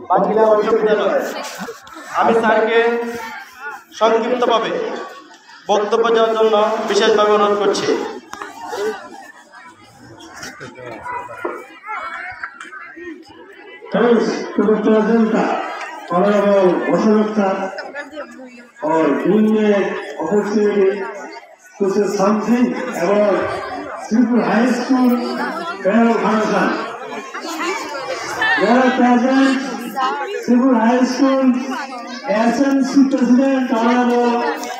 বাংলা বিশ্ববিদ্যালয়। আমি স্যারকে সংক্ষিপ্তভাবে বক্তব্য দেওয়ার জন্য বিশেষভাবে অনুরোধ করছি। Thanks to the presenter, Honorable Boshanokta, for giving me an opportunity to say something about Sripur High School Farewell Function. There are present Sripur High School SNC President, Honorable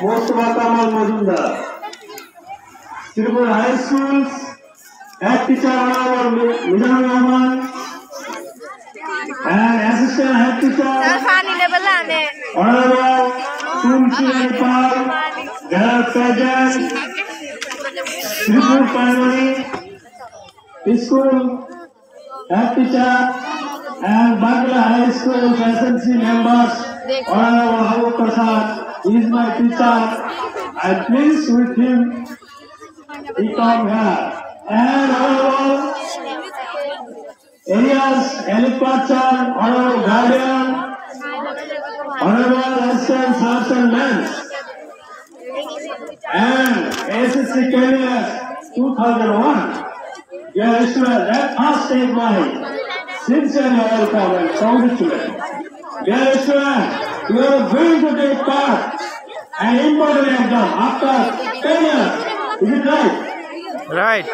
Mostafa Kamal Majumdar. Sripur High School's Head Teacher, Honorable Mizanur Rahman, and Assistant Head Teacher, Honorable Tulsi Pal, there are present Sripur Primary School Head Teacher and Bangla High School SNC members. Honorable Habib Prasad is my teacher. I please with him he come here. And Honorable Elias Elipachar, Honorable Guardian, Honorable Assistant Sergeant Lance, and SSC Career 2001. Dear students, let us take my sincere welcome and congratulations. Dear students, you are going to take part an important exam after 10 years. Is it right? Right.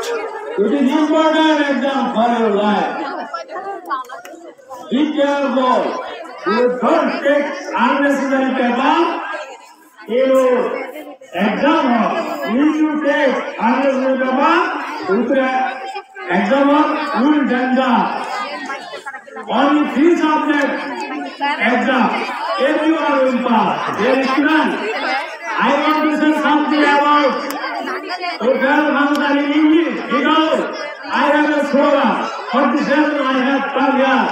It is important exam for your life. Be careful. You don't take unnecessary paper in your exam hall. If you take unnecessary paper, with the exam hall, you will danger. Only 3 subjects exam. If you are in pass, dear student, I want to say something about Farewell Function in English. Because I have a slogan. For this reason I have come here.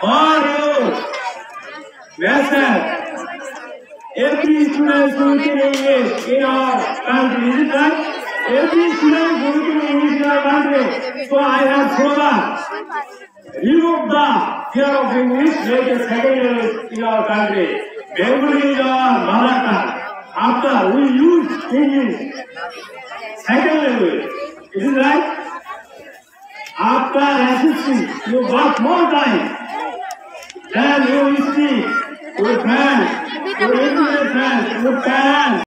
For you, message. Every student is speaking English in our country. Is it right? Every student is speaking English in our country. So I have slogan. Remove the fear of English, make a second language in our country. Bengali is our mother tongue. After we use English, second language. Is it right? After SSC, you got more time. Then you speak with friends, with English friends, with parents.